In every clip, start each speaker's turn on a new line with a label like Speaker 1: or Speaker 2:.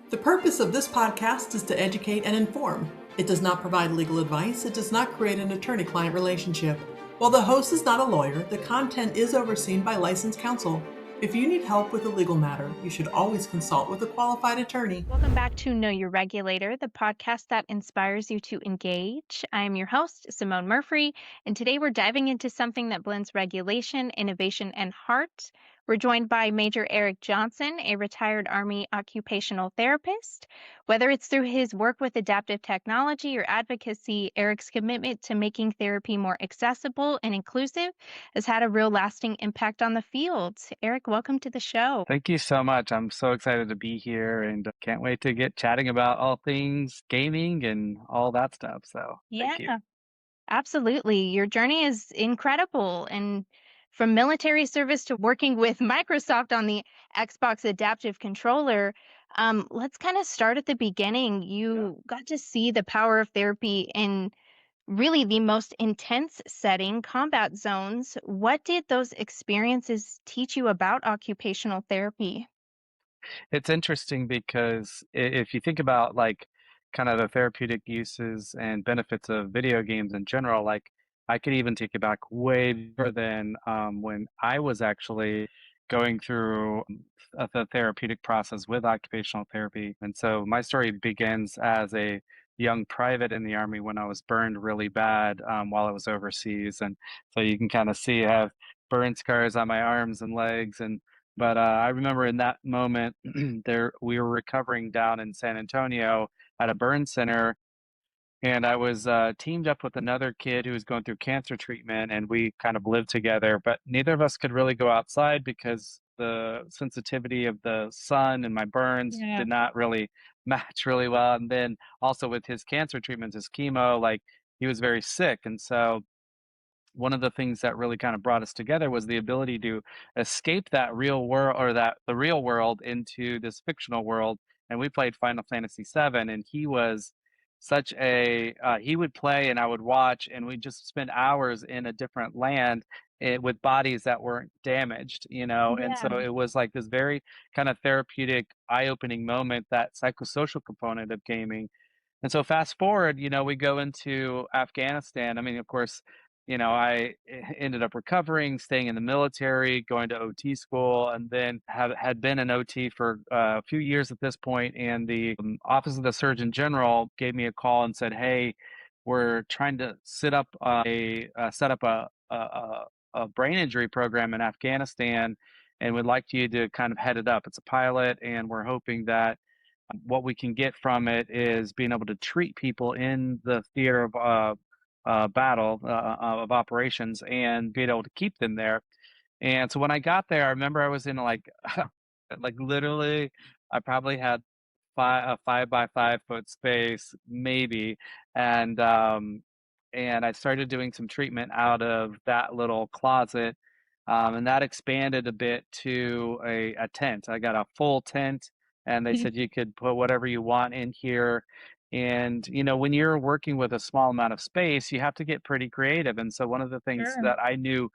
Speaker 1: The purpose of this podcast is to educate and inform. It does not provide legal advice. It does not create an attorney-client relationship. While the host is not a lawyer, the content is overseen by licensed counsel. If you need help with a legal matter, you should always consult with a qualified attorney.
Speaker 2: Welcome back to Know Your Regulator, the podcast that inspires you to engage. I am your host, Simone Murphy, and today we're diving into something that blends regulation, innovation, and heart. We're joined by Major Erik Johnson, a retired Army occupational therapist. Whether it's through his work with adaptive technology or advocacy, Erik's commitment to making therapy more accessible and inclusive has had a real lasting impact on the field. Erik, welcome to the show.
Speaker 3: Thank you so much. I'm so excited to be here and can't wait to get chatting about all things gaming and all that stuff. So thank you.
Speaker 2: Yeah. Absolutely. Your journey is incredible. And from military service to working with Microsoft on the Xbox Adaptive Controller, let's kind of start at the beginning.
Speaker 3: Yeah.
Speaker 2: You got to see the power of therapy in really the most intense setting, combat zones. What did those experiences teach you about occupational therapy?
Speaker 3: It's interesting because if you think about like kind of the therapeutic uses and benefits of video games in general, like I could even take it back way further than when I was actually going through the therapeutic process with occupational therapy. And so my story begins as a young private in the Army when I was burned really bad while I was overseas. And so you can kind of see I have burn scars on my arms and legs. But I remember in that moment, there we were recovering down in San Antonio at a burn center, and I was teamed up with another kid who was going through cancer treatment, and we kind of lived together. But neither of us could really go outside because the sensitivity of the sun and my burns
Speaker 2: Yeah.
Speaker 3: did not really match really well. And then also with his cancer treatments, his chemo, like he was very sick, and so one of the things that really kind of brought us together was the ability to escape that real world or that the real world into this fictional world. And we played Final Fantasy VII, and he was such a he would play and I would watch, and we just spend hours in a different land with bodies that weren't damaged, you know. And so
Speaker 2: Yeah.
Speaker 3: it was like this very kind of therapeutic, eye-opening moment, that psychosocial component of gaming. And so fast forward, you know, we go into Afghanistan. I mean, of course, you know, ended up recovering, staying in the military, going to OT school, and then had been an OT for a few years at this point. And the Office of the Surgeon General gave me a call and said, "Hey, we're trying to set up a brain injury program in Afghanistan, and would like you to kind of head it up. It's a pilot, and we're hoping that." What we can get from it is being able to treat people in the theater of battle of operations and being able to keep them there. And so when I got there, I remember I was in like like literally, I probably had a 5 by 5 foot space maybe, and and I started doing some treatment out of that little closet. And that expanded a bit to a tent. I got a full tent, and they said you could put whatever you want in here. And, you know, when you're working with a small amount of space, you have to get pretty creative. And so one of the things
Speaker 2: Sure.
Speaker 3: that I knew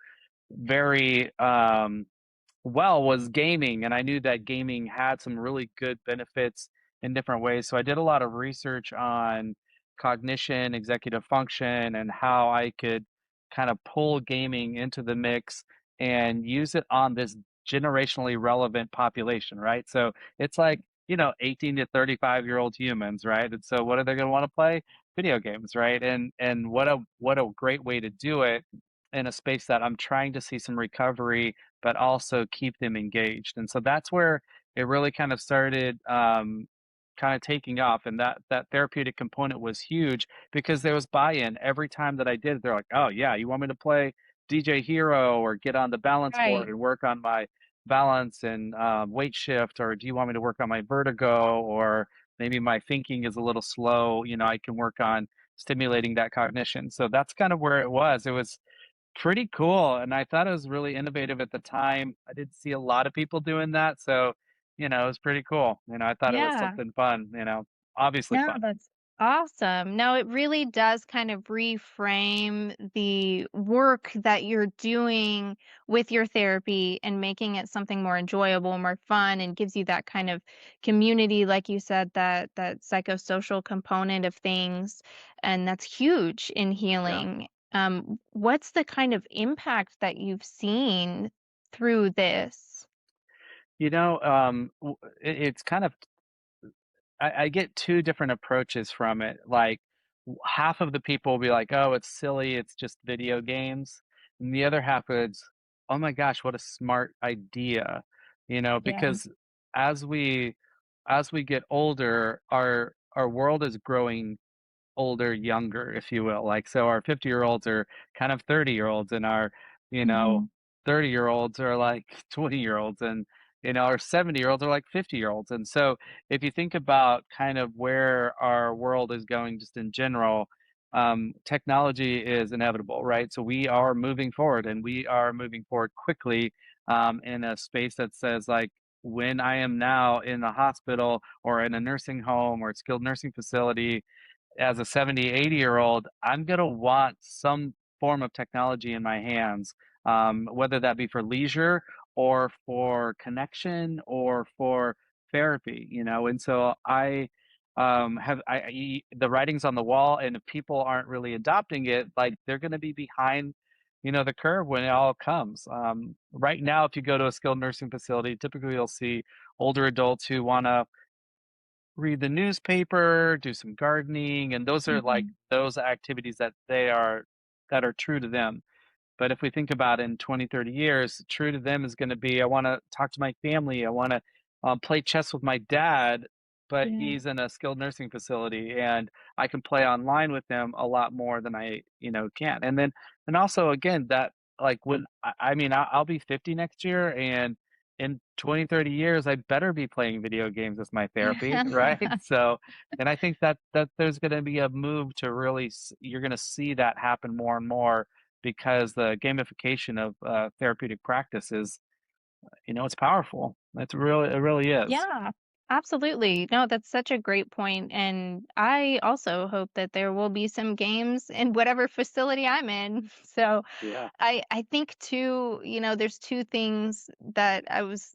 Speaker 3: very well was gaming, and I knew that gaming had some really good benefits in different ways. So I did a lot of research on cognition, executive function, and how I could kind of pull gaming into the mix and use it on this generationally relevant population, right? So it's like, you know, 18 to 35-year-old humans, right? And so what are they going to want to play? Video games, right? And what a great way to do it in a space that I'm trying to see some recovery but also keep them engaged. And so that's where it really kind of started kind of taking off. And that therapeutic component was huge because there was buy-in every time that I did it. They're like, "Oh yeah, you want me to play DJ Hero or get on the balance board
Speaker 2: Right.
Speaker 3: and work on my balance and weight shift, or do you want me to work on my vertigo, or maybe my thinking is a little slow? You know, I can work on stimulating that cognition." So that's kind of where it was. It was pretty cool, and I thought it was really innovative at the time. I didn't see a lot of people doing that, so, you know, it was pretty cool. You know, I thought it was
Speaker 2: Yeah.
Speaker 3: something fun, you know, obviously
Speaker 2: No,
Speaker 3: fun.
Speaker 2: Awesome. No, it really does kind of reframe the work that you're doing with your therapy and making it something more enjoyable, more fun, and gives you that kind of community, like you said, that psychosocial component of things, and that's huge in
Speaker 3: Yeah.
Speaker 2: healing. What's the kind of impact that you've seen through this?
Speaker 3: It's kind of I get two different approaches from it. Like half of the people will be like, "Oh, it's silly. It's just video games," and the other half is, "Oh my gosh, what a smart idea!"
Speaker 2: Yeah.
Speaker 3: Because as we as we get older, our world is growing older, younger, if you will. Like, so our 50-year-olds are kind of 30-year-olds, and our, you know,
Speaker 2: Hmm.
Speaker 3: 30-year-olds are like 20-year-olds, and, our 70-year-olds are like 50-year-olds. And so if you think about kind of where our world is going just in general, technology is inevitable, right? So we are moving forward, and we are moving forward quickly in a space that says, like, when I am now in a hospital or in a nursing home or a skilled nursing facility, as a 70, 80-year-old, I'm going to want some form of technology in my hands, whether that be for leisure or for connection or for therapy, And so the writing's on the wall, and if people aren't really adopting it, like they're going to be behind, the curve when it all comes. Right now, if you go to a skilled nursing facility, typically you'll see older adults who want to read the newspaper, do some gardening, and those are like
Speaker 2: Hmm.
Speaker 3: those activities that are true to them. But if we think about in 20, 30 years, true to them is going to be, I want to talk to my family. I want to play chess with my dad, but
Speaker 2: Yeah.
Speaker 3: he's in a skilled nursing facility, and I can play online with him a lot more than I can. And also, again, that like when I mean, I'll be 50 next year, and in 20, 30 years, I better be playing video games as my therapy, right? So, and I think that there's going to be a move to really, you're going to see that happen more and more, because the gamification of therapeutic practice is, it's powerful. It really is.
Speaker 2: Yeah, absolutely. No, that's such a great point. And I also hope that there will be some games in whatever facility I'm in. So
Speaker 3: Yeah,
Speaker 2: I think too, there's two things that I was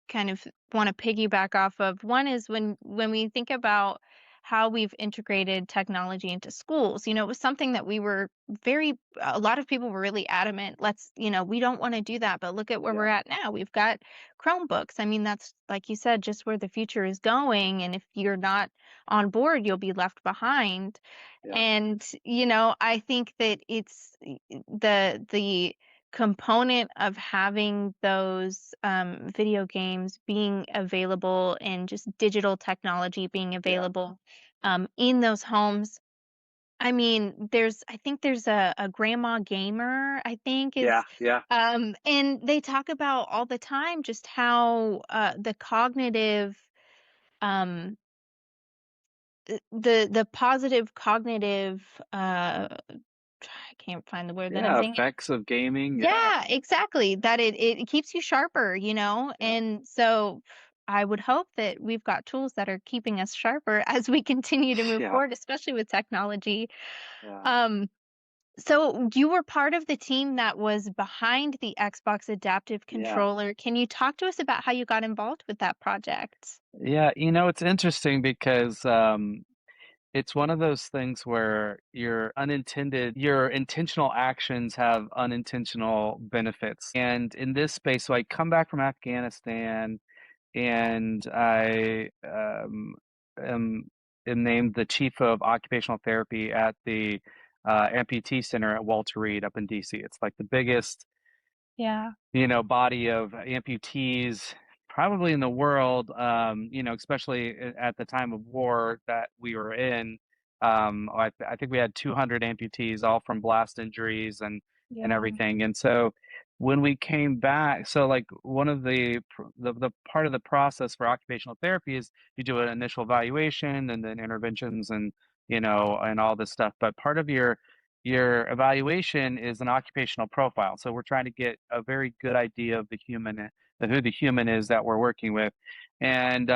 Speaker 2: kind of want to piggyback off of. One is when we think about how we've integrated technology into schools. It was something that we were a lot of people were really adamant, we don't want to do that, but look at where we're
Speaker 3: yeah,
Speaker 2: at now. We've got Chromebooks. I mean, that's like you said, just where the future is going, and if you're not on board, you'll be left behind.
Speaker 3: yeah,
Speaker 2: And, I think that it's the component of having those video games being available and just digital technology being
Speaker 3: yeah,
Speaker 2: available in those homes. I mean, I think there's a grandma gamer, I think
Speaker 3: yeah,
Speaker 2: is,
Speaker 3: yeah,
Speaker 2: and they talk about all the time just how the cognitive, um, the positive cognitive, I can't find the word that I'm
Speaker 3: yeah.
Speaker 2: saying.
Speaker 3: Effects of gaming. Yeah,
Speaker 2: Yeah, exactly. That it keeps you sharper,
Speaker 3: yeah,
Speaker 2: And so I would hope that we've got tools that are keeping us sharper as we continue to move
Speaker 3: yeah,
Speaker 2: forward, especially with technology.
Speaker 3: yeah,
Speaker 2: Um, so you were part of the team that was behind the Xbox Adaptive
Speaker 3: yeah.
Speaker 2: Controller. Can you talk to us about how you got involved with that project?
Speaker 3: Yeah, it's interesting because it's one of those things where your intentional actions have unintentional benefits. And in this space, so I come back from Afghanistan, and I am, am named the chief of occupational therapy at the Amputee Center at Walter Reed up in DC. It's like the biggest
Speaker 2: Yeah.
Speaker 3: body of amputees probably in the world, especially at the time of war that we were in. I think we had 200 amputees, all from blast injuries and
Speaker 2: Yeah.
Speaker 3: everything. And so when we came back, so like one of the part of the process for occupational therapy is you do an initial evaluation and then interventions, and all this stuff. But part of your evaluation is an occupational profile. So we're trying to get a very good idea of the human who the human is that we're working with. And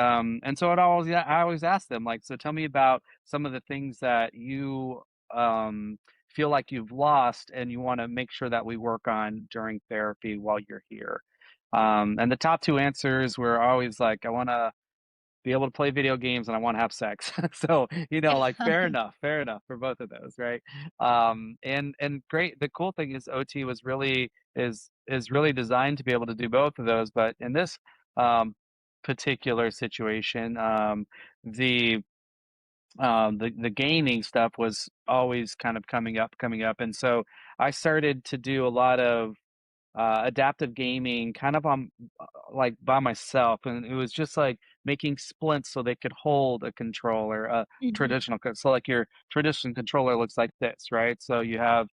Speaker 3: so I always ask them, like, so tell me about some of the things that you feel like you've lost and you want to make sure that we work on during therapy while you're here. And the top two answers were always like, I want to be able to play video games and I want to have sex. So, like fair enough for both of those, right? And great. The cool thing is OT is really designed to be able to do both of those. But in this um, particular situation, the the gaming stuff was always kind of coming up, and so I started to do a lot of adaptive gaming kind of on like by myself, and it was just like making splints so they could hold a controller, a
Speaker 2: Mhm.
Speaker 3: traditional so like your traditional controller looks like this, right? So you have,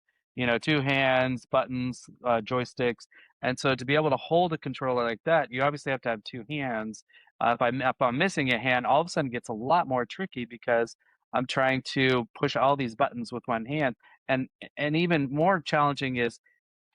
Speaker 3: two hands, buttons, joysticks, and so to be able to hold a controller like that, you obviously have to have two hands. If I'm missing a hand, all of a sudden it gets a lot more tricky because I'm trying to push all these buttons with one hand, and even more challenging is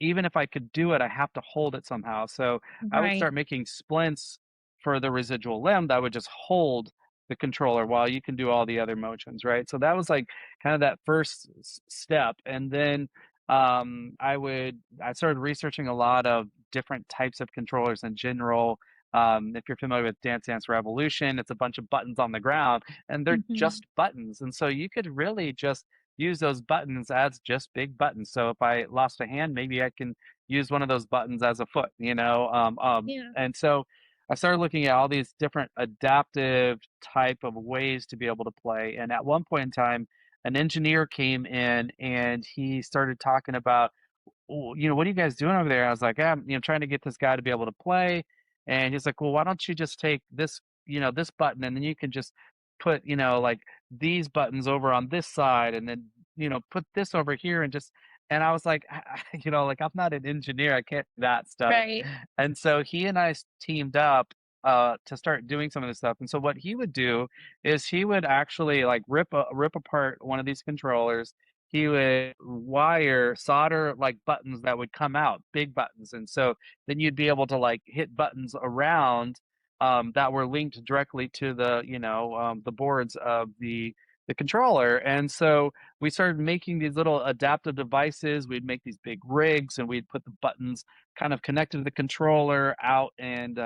Speaker 3: even if I could do it, I have to hold it somehow. So I would
Speaker 2: Right.
Speaker 3: start making splints for the residual limb that would just hold the controller while you can do all the other motions, right? So that was like kind of that first step. And then I started researching a lot of different types of controllers in general. If you're familiar with Dance Dance Revolution, it's a bunch of buttons on the ground and they're
Speaker 2: Mhm.
Speaker 3: just buttons. And so you could really just use those buttons as just big buttons. So if I lost a hand, maybe I can use one of those buttons as a foot,
Speaker 2: Yeah.
Speaker 3: and so I started looking at all these different adaptive type of ways to be able to play. And at one point in time, an engineer came in and he started talking about, "Well, what are you guys doing over there?" I was like, "Yeah, I'm, trying to get this guy to be able to play." And he's like, "Well, why don't you just take this, this button and then you can just put, like these buttons over on this side and then, put this over here and just." And I was like, like I'm not an engineer, I can't do that stuff.
Speaker 2: Right.
Speaker 3: And so he and I teamed up to start doing some of this stuff. And so what he would do is he would actually like rip apart one of these controllers. He would solder like buttons that would come out, big buttons. And so then you'd be able to like hit buttons around that were linked directly to the boards of the controller. And so we started making these little adaptive devices. We'd make these big rigs and we'd put the buttons kind of connected to the controller out and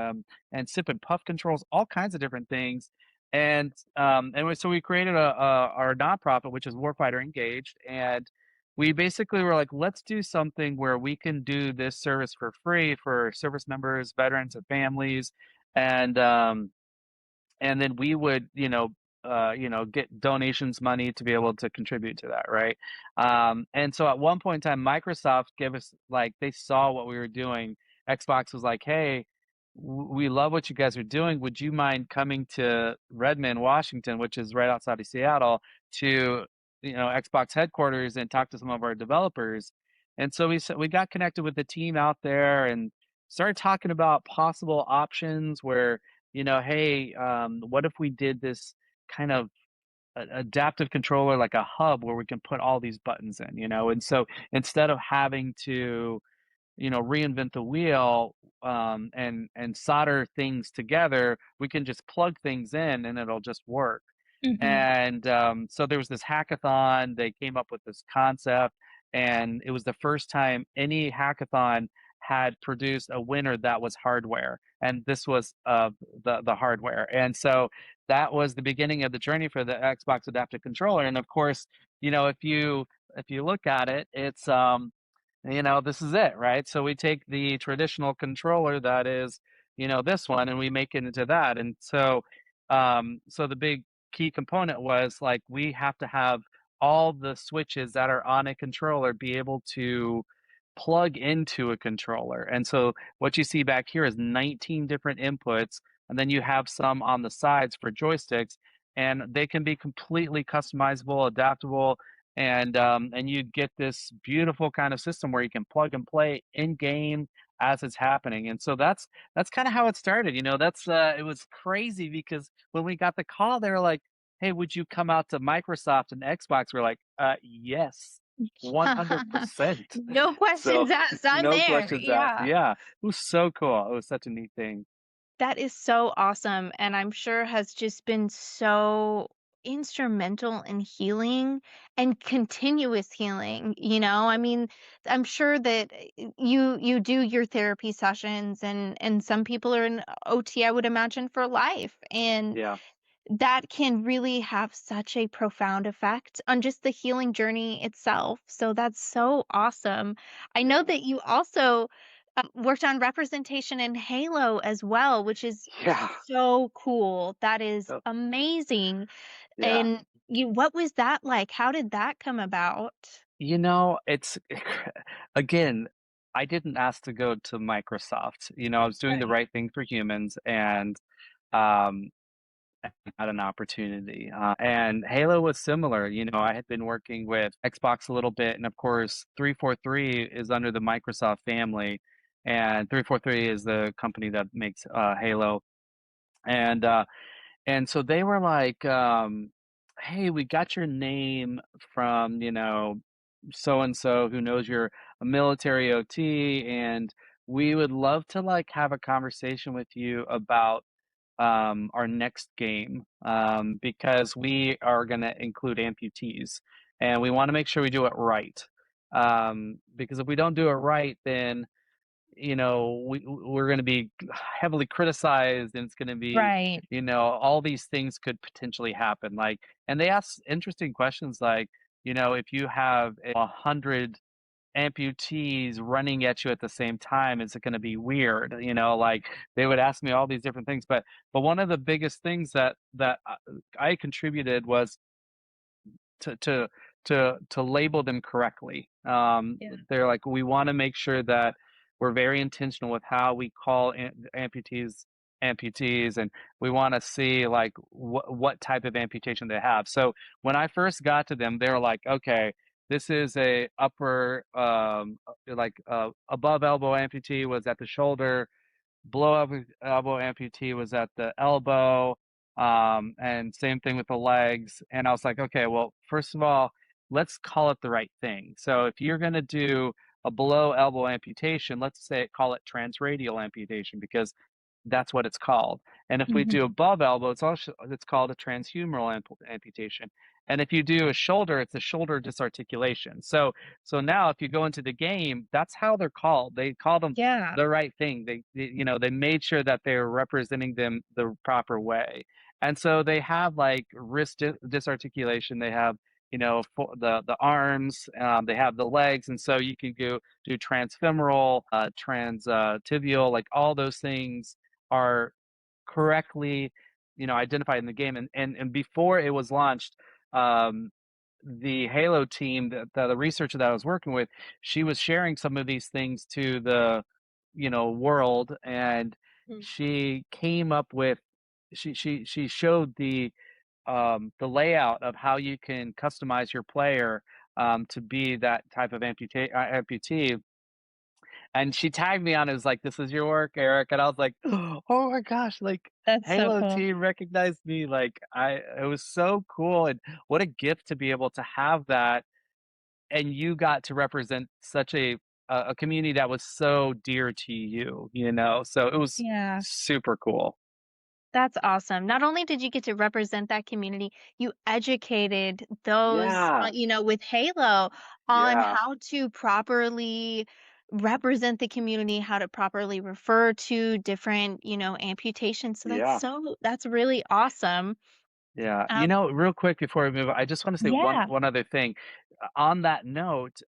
Speaker 3: sip and puff controls, all kinds of different things. So we created our nonprofit, which is Warfighter Engaged, and we basically were like, let's do something where we can do this service for free for service members, veterans, and families, and and then we would get donations money to be able to contribute to that, right? And so at one point in time Microsoft gave us, like, they saw what we were doing. Xbox was like, hey, we love what you guys are doing, would you mind coming to Redmond, Washington, which is right outside of Seattle, to Xbox headquarters and talk to some of our developers. And so we got connected with the team out there and started talking about possible options where, hey, what if we did this kind of adaptive controller, like a hub where we can put all these buttons in, And so instead of having to, reinvent the wheel and solder things together, we can just plug things in and it'll just work.
Speaker 2: Mhm.
Speaker 3: And so there was this hackathon. They came up with this concept, and it was the first time any hackathon had produced a winner that was hardware, and this was the hardware. And so that was the beginning of the journey for the Xbox Adaptive Controller. And of course, if you look at it, it's this is it, right? So we take the traditional controller that is, this one, and we make it into that. And so, so the big key component was like we have to have all the switches that are on a controller be able to plug into a controller. And so what you see back here is 19 different inputs, and then you have some on the sides for joysticks, and they can be completely customizable, adaptable, and you get this beautiful kind of system where you can plug and play in game as it's happening. And so that's kind of how it started. That's it was crazy because when we got the call, they were like, "Hey, would you come out to Microsoft and Xbox?" We're like, "Yes." 100%.
Speaker 2: No
Speaker 3: So
Speaker 2: questions asked. I'm
Speaker 3: no
Speaker 2: there.
Speaker 3: questions asked.
Speaker 2: Yeah.
Speaker 3: Yeah, it was so cool. It was such a neat thing.
Speaker 2: That is so awesome, and I'm sure has just been so instrumental in healing and continuous healing, you know? I mean, I'm sure that you do your therapy sessions and some people are in OT, I would imagine, for life. And
Speaker 3: Yeah.
Speaker 2: that can really have such a profound effect on just the healing journey itself. So that's so awesome. I know
Speaker 3: Yeah.
Speaker 2: that you also worked on representation in Halo as well, which is
Speaker 3: Yeah.
Speaker 2: so cool. That is
Speaker 3: Oh,
Speaker 2: amazing.
Speaker 3: yeah.
Speaker 2: And what was that like? How did that come about?
Speaker 3: It's again, I didn't ask to go to Microsoft. I was doing the
Speaker 2: Right.
Speaker 3: right thing for humans and um had an opportunity. And Halo was similar. I had been working with Xbox a little bit, and of course, 343 is under the Microsoft family, and 343 is the company that makes Halo. And so they were like, "Hey, we got your name from so and so who knows you're a military OT, and we would love to like have a conversation with you about." Our next game because we are going to include amputees and we want to make sure we do it right. Because if we don't do it right, then we're going to be heavily criticized and it's going to be
Speaker 2: Right.
Speaker 3: all these things could potentially happen. Like, and they ask interesting questions like, if you have 100 amputees running at you at the same time, is it going to be weird? Like they would ask me all these different things, but one of the biggest things that I contributed was to to to label them correctly.
Speaker 2: Yeah.
Speaker 3: They're like, we want to make sure that we're very intentional with how we call amputees, and we want to see like what type of amputation they have. So when I first got to them, they were like, okay, this is a upper like above elbow amputee was at the shoulder, blow up elbow amputee was at the elbow, and same thing with the legs. And I was like, okay, well, first of all, let's call it the right thing. So if you're going to do a below elbow amputation, let's say call it transradial amputation because that's what it's called. And if we
Speaker 2: Mhm.
Speaker 3: do above elbow, it's called a transhumeral amputation. And if you do a shoulder, it's a shoulder disarticulation. So now if you go into the game, that's how they're called. They call them
Speaker 2: Yeah.
Speaker 3: the right thing. They made sure that they're representing them the proper way. And so they have like wrist disarticulation. They have for the arms. They have the legs, and so you can go do transfemoral, trans tibial, like all those things are correctly identified in the game. And before it was launched, um, the Halo team, the researcher that I was working with, she was sharing some of these things to the world, and
Speaker 2: Mm.
Speaker 3: she came up with she showed the layout of how you can customize your player to be that type of amputee. And she tagged me on it, was like, "This is your work, Eric." And I was like, "Oh my gosh, like
Speaker 2: That's so
Speaker 3: Halo
Speaker 2: cool.
Speaker 3: team recognized me." Like it was so cool. And what a gift to be able to have that. And you got to represent such a community that was so dear to you. So it was
Speaker 2: Yeah.
Speaker 3: super cool.
Speaker 2: That's awesome. Not only did you get to represent that community, you educated those,
Speaker 3: Yeah.
Speaker 2: with Halo on
Speaker 3: Yeah.
Speaker 2: how to properly represent the community, how to properly refer to different, amputations. So
Speaker 3: Yeah.
Speaker 2: that's really awesome.
Speaker 3: Yeah.
Speaker 2: Um,
Speaker 3: Real quick before we move on, I just want to say one
Speaker 2: yeah,
Speaker 3: one other thing. On that note,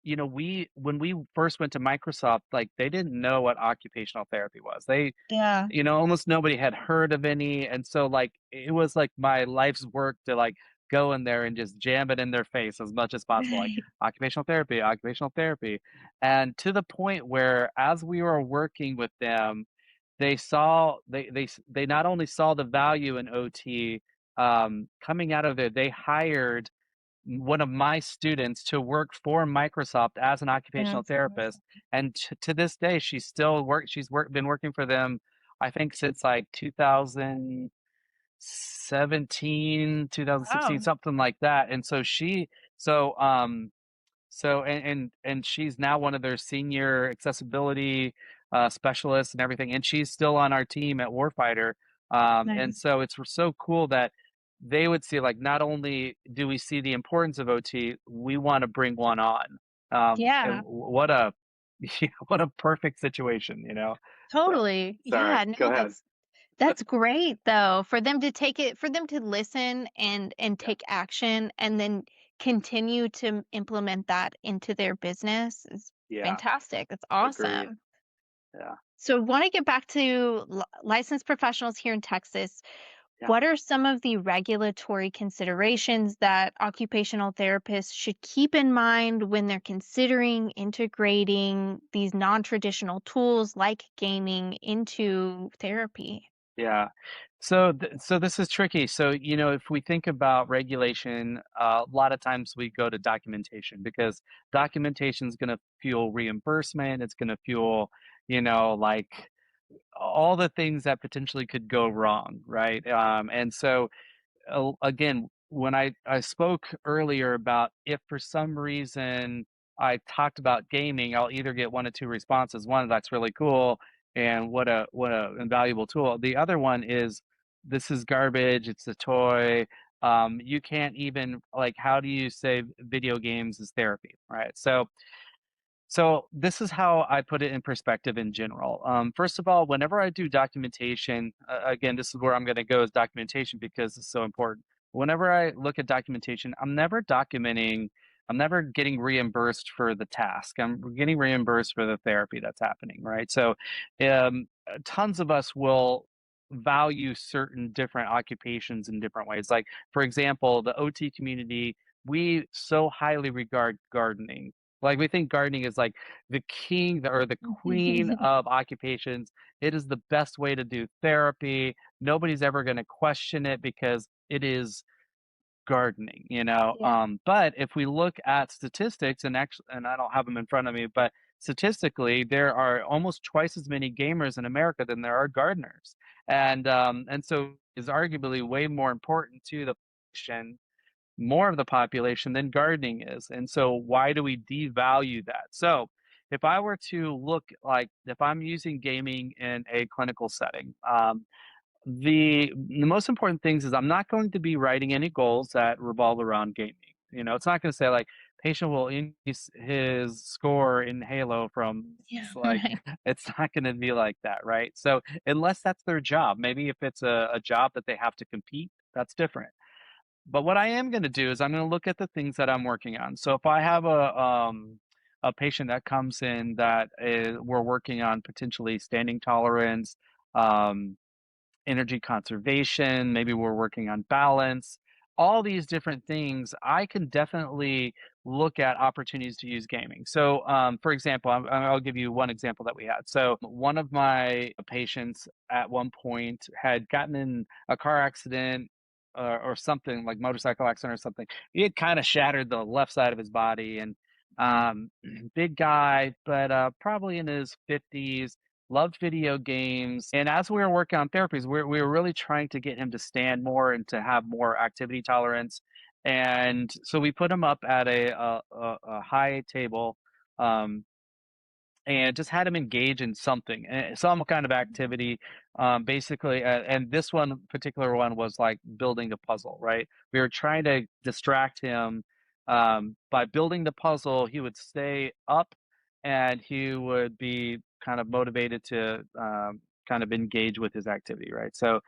Speaker 3: we when we first went to Microsoft, like they didn't know what occupational therapy was.
Speaker 2: yeah,
Speaker 3: Almost nobody had heard of any, and so like it was like my life's work to like go in there and just jam it in their face as much as possible, like occupational therapy, and to the point where as we were working with them, they not only saw the value in OT. Coming out of it, they hired one of my students to work for Microsoft as an occupational
Speaker 2: that's
Speaker 3: therapist,
Speaker 2: awesome.
Speaker 3: and to this day, been working for them, I think since like 2017, 2016,
Speaker 2: Wow.
Speaker 3: something like that. And so So, and she's now one of their senior accessibility specialists and everything, and she's still on our team at Warfighter. And
Speaker 2: Nice.
Speaker 3: so it's so cool that they would see, like, not only do we see the importance of OT, we want to bring one on. And
Speaker 2: Yeah,
Speaker 3: what a yeah, what a perfect situation, you know. So
Speaker 2: totally.
Speaker 3: sorry,
Speaker 2: Yeah,
Speaker 3: go
Speaker 2: no,
Speaker 3: ahead.
Speaker 2: that's great though, for them to take it for them to listen and
Speaker 3: Yeah,
Speaker 2: take action and then continue to implement that into their business is
Speaker 3: yeah,
Speaker 2: fantastic. That's
Speaker 3: agreed.
Speaker 2: awesome.
Speaker 3: Yeah,
Speaker 2: So, I want to get back to licensed professionals here in Texas.
Speaker 3: yeah.
Speaker 2: What are some of the regulatory considerations that occupational therapists should keep in mind when they're considering integrating these non-traditional tools like gaming into therapy?
Speaker 3: Yeah. So so this is tricky. So, you know, if we think about regulation, a lot of times we go to documentation because documentation is going to fuel reimbursement. It's going to fuel, you know, like all the things that potentially could go wrong, right? And so again, when I spoke earlier about if for some reason I talked about gaming, I'll either get one of two responses. One, that's really cool, and what a invaluable tool. The other one is this is garbage. It's a toy. You can't even like. How do you say video games is therapy, right? So this is how I put it in perspective in general. First of all, whenever I do documentation, again, this is where I'm going to go is documentation because it's so important. Whenever I look at documentation, I'm never documenting, I'm never getting reimbursed for the task. I'm getting reimbursed for the therapy that's happening, right? So, tons of us will value certain different occupations in different ways. Like, for example, the OT community, we so highly regard gardening, like, we think gardening is like the king or the queen of occupations. It is the best way to do therapy. Nobody's ever going to question it because it is gardening, you know.
Speaker 2: Yeah.
Speaker 3: But if we look at statistics, and actually, and I don't have them in front of me, but statistically, there are almost twice as many gamers in America than there are gardeners, and so is arguably way more important to the population, more of the population than gardening is. And so why do we devalue that? So if I were to look like if I'm using gaming in a clinical setting, the most important things is I'm not going to be writing any goals that revolve around gaming. You know, it's not going to say like patient will increase his score in Halo from
Speaker 2: Yeah,
Speaker 3: like
Speaker 2: right.
Speaker 3: it's not going to be like that, right? So unless that's their job, maybe if it's a job that they have to compete, that's different. But what I am gonna do is I'm gonna look at the things that I'm working on. So if I have a patient that comes in that is, we're working on potentially standing tolerance, um, energy conservation, maybe we're working on balance, all these different things, I can definitely look at opportunities to use gaming. So, for example, I'll give you one example that we had. So, one of my patients at one point had gotten in a car accident or something like motorcycle accident or something. He had kind of shattered the left side of his body and big guy, but probably in his 50s, loved video games. And as we were working on therapies, we were really trying to get him to stand more and to have more activity tolerance. And so we put him up at a high table, um, and just had him engage in something, some kind of activity, basically. And this one particular one was like building a puzzle, right? We were trying to distract him by building the puzzle. He would stay up, and he would be kind of motivated to kind of engage with his activity, right? So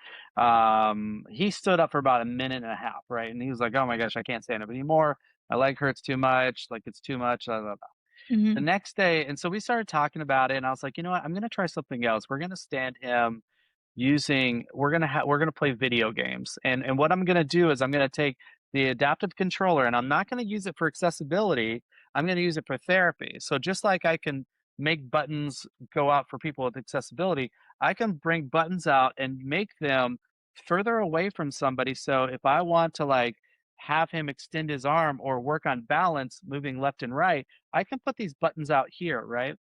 Speaker 3: he stood up for about a minute and a half, right? And he was like, "Oh my gosh, I can't stand up anymore. My leg hurts too much. Like it's too much." Blah, blah, blah. The
Speaker 2: Mhm.
Speaker 3: next day, and so we started talking about it, and I was like, "You know what? I'm gonna try something else. We're gonna stand him using we're gonna play video games, and what I'm gonna do is I'm gonna take the adaptive controller, and I'm not gonna use it for accessibility. I'm gonna use it for therapy. So just like I can make buttons go out for people with accessibility, I can bring buttons out and make them further away from somebody. So if I want to like have him extend his arm or work on balance, moving left and right, I can put these buttons out here, right?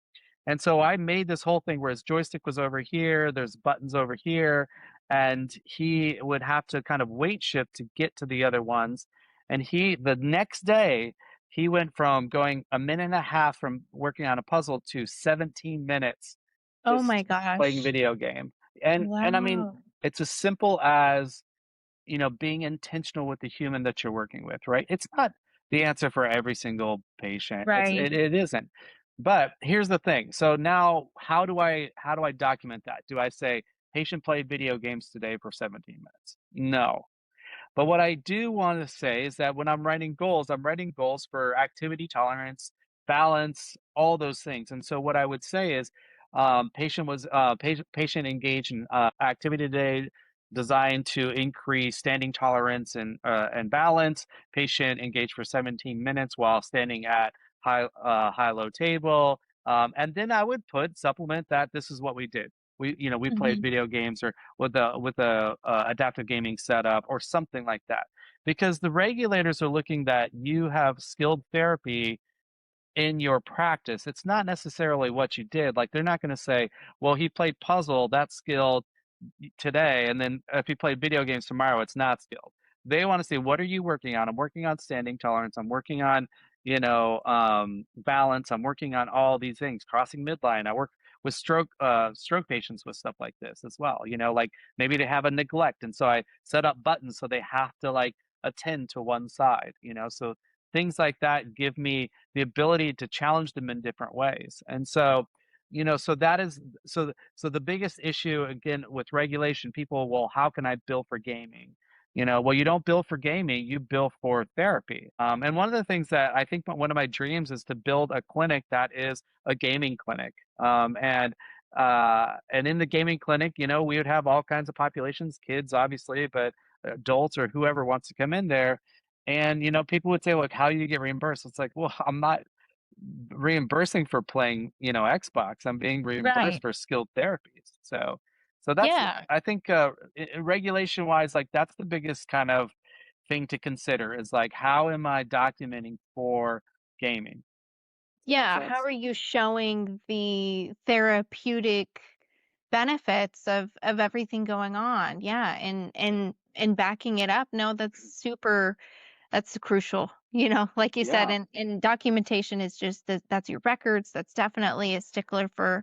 Speaker 3: And so I made this whole thing where his joystick was over here, there's buttons over here, and he would have to kind of weight shift to get to the other ones. And the next day, he went from going a minute and a half from working on a puzzle to 17 minutes
Speaker 2: Oh my
Speaker 3: just playing
Speaker 2: gosh.
Speaker 3: video game. And I mean,
Speaker 2: Wow.
Speaker 3: it's as simple as, being intentional with the human that you're working with, right? It's not the answer for every single patient.
Speaker 2: Right.
Speaker 3: It isn't. But here's the thing. So now how do I document that? Do I say patient played video games today for 17 minutes? No. But what I do want to say is that when I'm writing goals for activity tolerance, balance, all those things. And so what I would say is, patient engaged in activity today designed to increase standing tolerance and balance. Patient engaged for 17 minutes while standing at high low table. And then I would supplement that this is what we did. We played
Speaker 2: Mhm.
Speaker 3: video games or with a adaptive gaming setup or something like that, because the regulators are looking that you have skilled therapy in your practice. It's not necessarily what you did. Like they're not going to say, well, he played puzzle, that's skilled today, and then if you play video games tomorrow, it's not skilled. They want to see, what are you working on? I'm working on standing tolerance. I'm working on, balance. I'm working on all these things. Crossing midline. I work with stroke patients with stuff like this as well. Like maybe they have a neglect, and so I set up buttons so they have to like attend to one side. So things like that give me the ability to challenge them in different ways, and so. So that is so the biggest issue again with regulation, people, well, how can I bill for gaming? Well, you don't bill for gaming, you bill for therapy. And one of the things that I think one of my dreams is to build a clinic that is a gaming clinic. And in the gaming clinic, we would have all kinds of populations, kids, obviously, but adults or whoever wants to come in there. And people would say, "Look, how do you get reimbursed?" It's like, well, I'm not reimbursing for playing, Xbox. I'm being reimbursed
Speaker 2: Right.
Speaker 3: for skilled therapies. So that's,
Speaker 2: Yeah.
Speaker 3: I think, regulation wise, like that's the biggest kind of thing to consider is like, how am I documenting for gaming? Does that make
Speaker 2: Yeah. How
Speaker 3: sense?
Speaker 2: are you showing the therapeutic benefits of everything going on? Yeah. And backing it up. No, that's crucial. Like you said,
Speaker 3: Yeah.
Speaker 2: and documentation is just that's your records. That's definitely a stickler for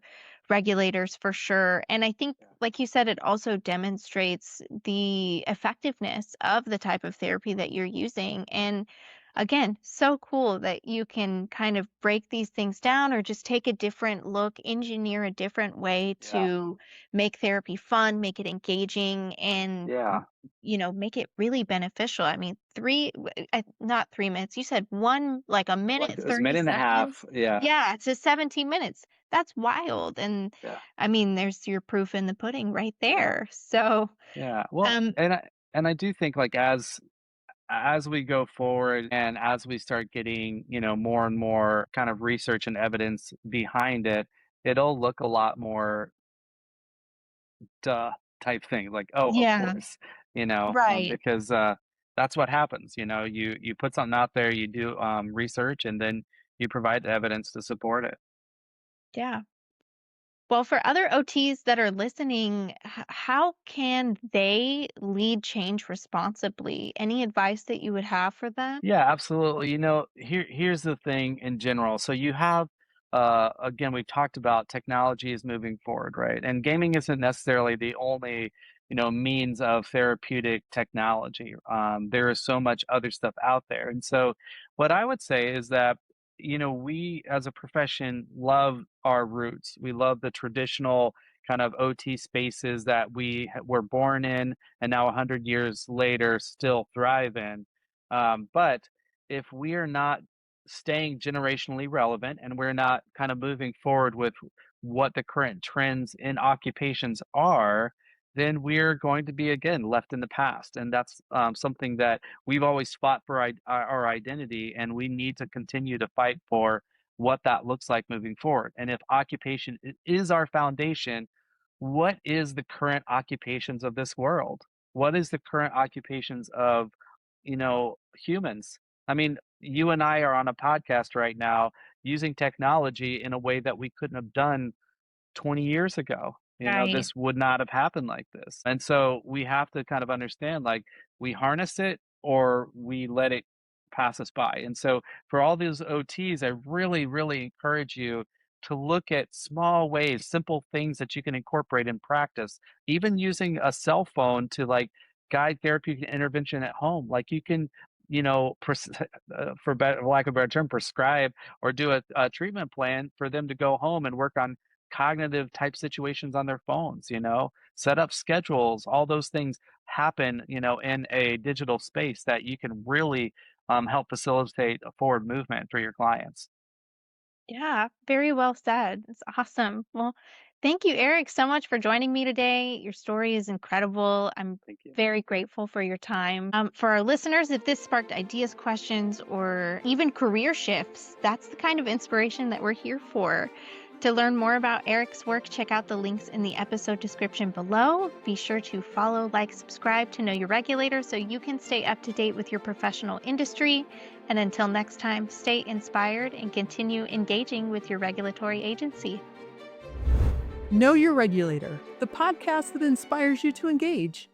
Speaker 2: regulators for sure. And I think,
Speaker 3: Yeah.
Speaker 2: like you said, it also demonstrates the effectiveness of the type of therapy that you're using. And again, so cool that you can kind of break these things down or just take a different look, engineer a different way
Speaker 3: Yeah.
Speaker 2: to make therapy fun, make it engaging, and
Speaker 3: Yeah.
Speaker 2: make it really beneficial. I mean, not 3 minutes. You said one, like a
Speaker 3: Like
Speaker 2: minute,
Speaker 3: it was a
Speaker 2: 30
Speaker 3: minute and a half.
Speaker 2: seconds.
Speaker 3: Yeah.
Speaker 2: Yeah, it's just 17 minutes. That's wild. And
Speaker 3: Yeah.
Speaker 2: I mean, there's your proof in the pudding right
Speaker 3: Yeah.
Speaker 2: there. So,
Speaker 3: Yeah. Well,
Speaker 2: um,
Speaker 3: and I do think like as we go forward and as we start getting, more and more kind of research and evidence behind it, it'll look a lot more duh type thing. Like, oh, of
Speaker 2: yeah,
Speaker 3: course,
Speaker 2: right.
Speaker 3: because that's what happens. You put something out there, you do research, and then you provide the evidence to support it.
Speaker 2: Yeah. Well, for other OTs that are listening, how can they lead change responsibly? Any advice that you would have for them?
Speaker 3: Yeah, absolutely. Here's the thing in general. So you have, again, we've talked about technology is moving forward, right? And gaming isn't necessarily the only, means of therapeutic technology. There is so much other stuff out there. And so what I would say is that, we as a profession love our roots. We love the traditional kind of OT spaces that were born in and now 100 years later still thrive in. But if we are not staying generationally relevant and we're not kind of moving forward with what the current trends in occupations are, then we're going to be again left in the past. And that's something that we've always fought for our identity, and we need to continue to fight for what that looks like moving forward. And if occupation is our foundation, what is the current occupations of this world? What is the current occupations of humans? I mean, you and I are on a podcast right now using technology in a way that we couldn't have done 20 years ago.
Speaker 2: Right.
Speaker 3: This would not have happened like this. And so we have to kind of understand like we harness it or we let it pass us by. And so for all those OTs, I really, really encourage you to look at small ways, simple things that you can incorporate in practice, even using a cell phone to like guide therapeutic intervention at home. Like you can, for lack of a better term, prescribe or do a treatment plan for them to go home and work on cognitive type situations on their phones, set up schedules, all those things happen, in a digital space that you can really help facilitate a forward movement for your clients.
Speaker 2: Yeah, very well said. It's awesome. Well, thank you, Eric, so much for joining me today. Your story is incredible. I'm
Speaker 3: Thank you.
Speaker 2: very grateful for your time. For our listeners, if this sparked ideas, questions, or even career shifts, that's the kind of inspiration that we're here for. To learn more about Eric's work, check out the links in the episode description below. Be sure to follow, like, subscribe to Know Your Regulator so you can stay up to date with your professional industry. And until next time, stay inspired and continue engaging with your regulatory agency.
Speaker 1: Know Your Regulator, the podcast that inspires you to engage.